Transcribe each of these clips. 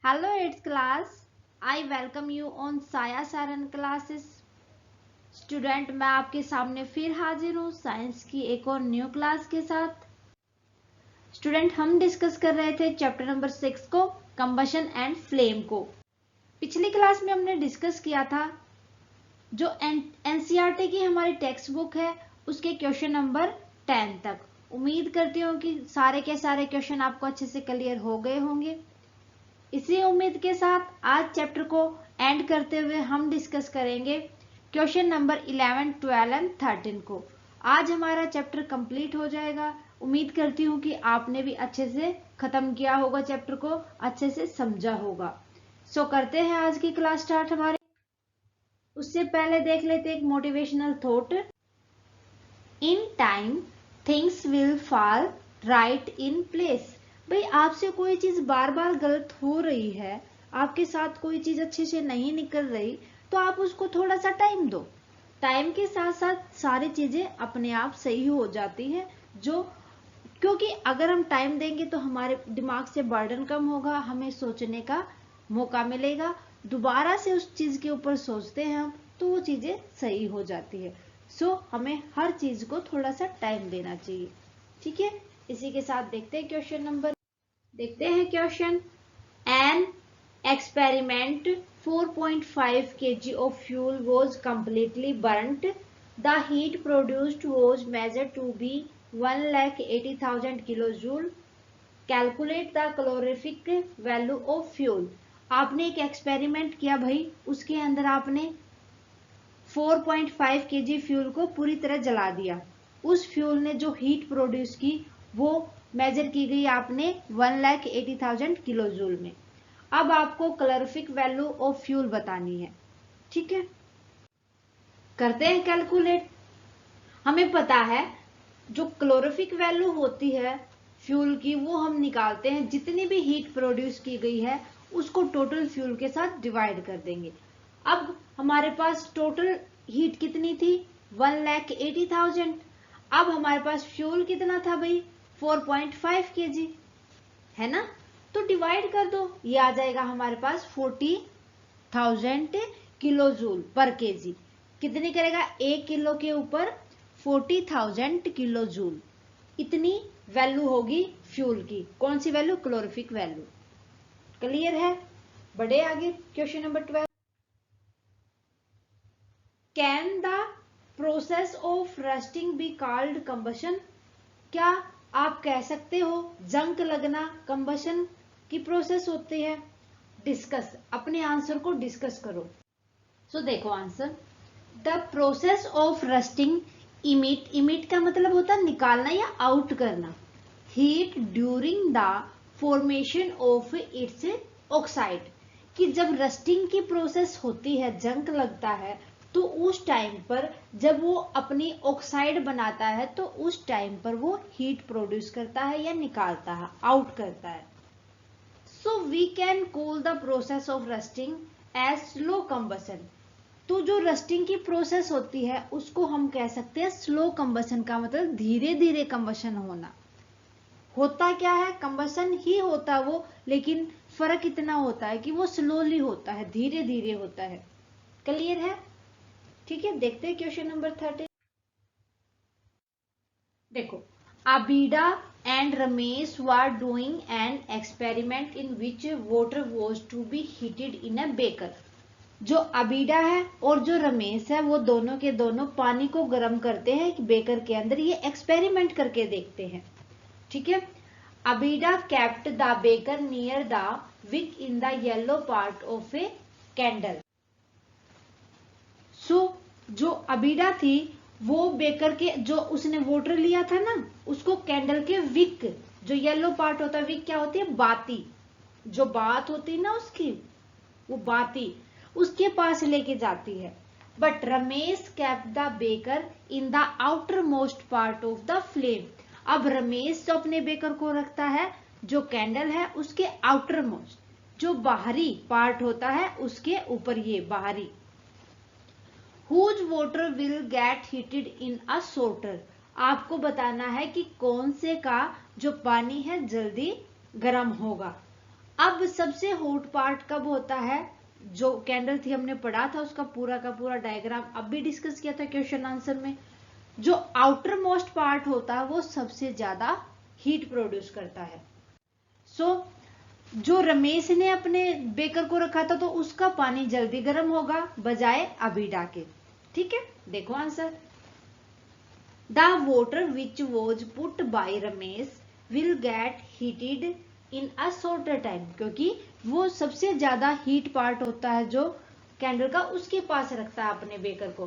Hello 8th class, I welcome you on साया Saran classes. Student मैं आपके सामने फिर हाजिर हूँ साइंस की एक और न्यू क्लास के साथ। स्टूडेंट हम डिस्कस कर रहे थे चैप्टर नंबर 6 को, कंबशन एंड फ्लेम को। पिछली क्लास में हमने डिस्कस किया था जो एनसीईआरटी की हमारी टेक्स्ट बुक है उसके क्वेश्चन नंबर 10 तक। उम्मीद करती हूँ कि सारे के सारे क्वेश्चन आपको अच्छे से क्लियर हो गए होंगे। इसी उम्मीद के साथ आज चैप्टर को एंड करते हुए हम डिस्कस करेंगे क्वेश्चन नंबर 11, 12 एंड 13 को। आज हमारा चैप्टर कंप्लीट हो जाएगा। उम्मीद करती हूँ कि आपने भी अच्छे से खत्म किया होगा, चैप्टर को अच्छे से समझा होगा। सो करते हैं आज की क्लास स्टार्ट हमारे। उससे पहले देख लेते एक motivational thought. In time things will fall right in place. भाई आपसे कोई चीज बार बार गलत हो रही है, आपके साथ कोई चीज अच्छे से नहीं निकल रही, तो आप उसको थोड़ा सा टाइम दो। टाइम के साथ साथ सारी चीजें अपने आप सही हो जाती है। क्योंकि अगर हम टाइम देंगे तो हमारे दिमाग से बर्डन कम होगा, हमें सोचने का मौका मिलेगा, दोबारा से उस चीज के ऊपर सोचते हैं हम तो वो चीजें सही हो जाती है। हमें हर चीज को थोड़ा सा टाइम देना चाहिए। ठीक है, इसी के साथ देखते हैं क्वेश्चन नंबर। देखते हैं question. An experiment 4.5 kg of fuel was completely burnt. The heat produced was measured to be 1,80,000 kilojoule. Calculate the calorific value of fuel. आपने एक एक्सपेरिमेंट किया भाई, उसके अंदर आपने 4.5 kg फ्यूल को पूरी तरह जला दिया। उस फ्यूल ने जो हीट प्रोड्यूस की वो मेजर की गई आपने 1,80,000 किलो जूल में। अब आपको कैलोरीफिक वैल्यू ऑफ फ्यूल बतानी है। ठीक है, करते हैं कैलकुलेट। हमें पता है जो कैलोरीफिक वैल्यू होती है फ्यूल की वो हम निकालते हैं, जितनी भी हीट प्रोड्यूस की गई है उसको टोटल फ्यूल के साथ डिवाइड कर देंगे। अब हमारे पास टोटल हीट कितनी थी 1,80,000। अब हमारे पास फ्यूल कितना था भाई 4.5 kg, है ना, तो डिवाइड कर दो, ये आ जाएगा हमारे पास 40,000 किलो जूल पर केजी। कितनी करेगा, 1 किलो के ऊपर 40,000 किलो जूल, इतनी वैल्यू होगी फ्यूल की। कौन सी वैल्यू, कैलोरीफिक वैल्यू। क्लियर है, बढ़े आगे question number 12। Can the process of rusting be called combustion. क्या आप कह सकते हो जंग लगना कंबशन की प्रोसेस होती है। डिस्कस, अपने आंसर को डिस्कस करो। देखो answer, the process of rusting emit, emit का मतलब होता है निकालना या आउट करना, heat during the formation of its oxide. कि जब रस्टिंग की प्रोसेस होती है, जंग लगता है, तो उस टाइम पर जब वो अपनी ऑक्साइड बनाता है तो उस टाइम पर वो हीट प्रोड्यूस करता है या निकालता है, आउट करता है। So we can call the process of rusting as slow combustion. तो जो रस्टिंग की प्रोसेस होती है उसको हम कह सकते हैं स्लो कंबशन का मतलब धीरे धीरे कंबशन होना। होता क्या है, कंबशन ही होता वो, लेकिन फर्क इतना होता है कि वो स्लोली होता है, धीरे धीरे होता है। क्लियर है, ठीक है। देखते हैं क्वेश्चन नंबर 13। देखो, Abida and Ramesh were doing an experiment in which water was to be heated in a beaker. जो अबीडा है और जो रमेश है वो दोनों के दोनों पानी को गर्म करते हैं एक बेकर के अंदर, ये एक्सपेरिमेंट करके देखते हैं। ठीक है, अबीडा kept the baker near the wick in the yellow part of a candle. जो अबीडा थी वो बेकर के, जो उसने वाटर लिया था ना, उसको कैंडल के विक, जो येलो पार्ट होता है, विक क्या होती है, बाती, जो बात होती है ना उसकी, वो बाती उसके पास लेके जाती है। But Ramesh kept the baker in the outermost part of the flame. अब रमेश जो अपने बेकर को रखता है जो कैंडल है उसके आउटर मोस्ट, जो बाहरी पार्ट होता है उसके ऊपर, ये बाहरी। Whose water will get heated in a shorter. आपको बताना है कि कौन से का जो पानी है जल्दी गर्म होगा। अब सबसे हॉट पार्ट कब होता है, जो कैंडल थी हमने पढ़ा था उसका पूरा का पूरा डायग्राम अब भी डिस्कस किया था क्वेश्चन आंसर में। जो आउटर मोस्ट पार्ट होता है वो सबसे ज्यादा हीट प्रोड्यूस करता है। सो जो रमेश ने अपने बेकर को रखा था तो उसका पानी जल्दी गर्म होगा बजाय अबीडा के। ठीक है, देखो answer. The water which was put buy Ramesh will get heated in a shorter time, क्योंकि वो सबसे ज्यादा हीट पार्ट होता है जो कैंडल का उसके पास रखता है अपने बेकर को,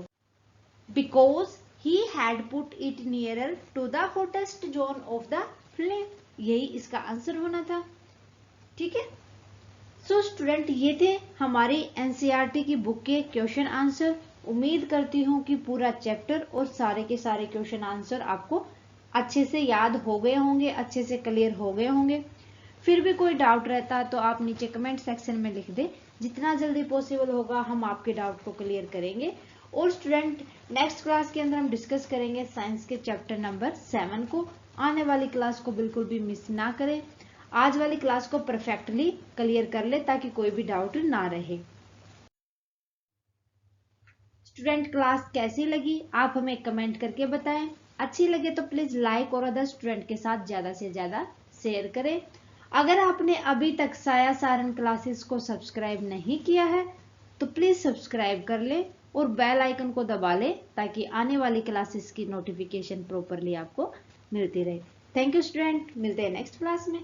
because he had put it nearer to the hottest zone of the flame. यही इसका आंसर होना था। ठीक है, सो स्टूडेंट ये थे हमारी एनसीईआरटी की बुक के क्वेश्चन आंसर। उम्मीद करती हूँ कि पूरा चैप्टर और सारे के सारे क्वेश्चन आंसर आपको अच्छे से याद हो गए होंगे, अच्छे से क्लियर हो गए होंगे। फिर भी कोई डाउट रहता है तो आप नीचे कमेंट सेक्शन में लिख दें, जितना जल्दी पॉसिबल होगा हम आपके डाउट को क्लियर करेंगे। और स्टूडेंट नेक्स्ट क्लास के अंदर हम डिस्कस करेंगे साइंस के चैप्टर नंबर 7 को। आने वाली क्लास को बिल्कुल भी मिस ना करें, आज वाली क्लास को परफेक्टली क्लियर कर ले ताकि कोई भी डाउट ना रहे। स्टूडेंट क्लास कैसी लगी आप हमें कमेंट करके बताएं। अच्छी लगे तो प्लीज लाइक और अदर स्टूडेंट के साथ ज्यादा से ज्यादा शेयर करें। अगर आपने अभी तक साया सारन क्लासेस को सब्सक्राइब नहीं किया है तो प्लीज सब्सक्राइब कर ले और बेल आइकन को दबा ले ताकि आने वाली क्लासेस की नोटिफिकेशन प्रॉपरली आपको मिलती रहे। थैंक यू स्टूडेंट, मिलते हैं नेक्स्ट क्लास में।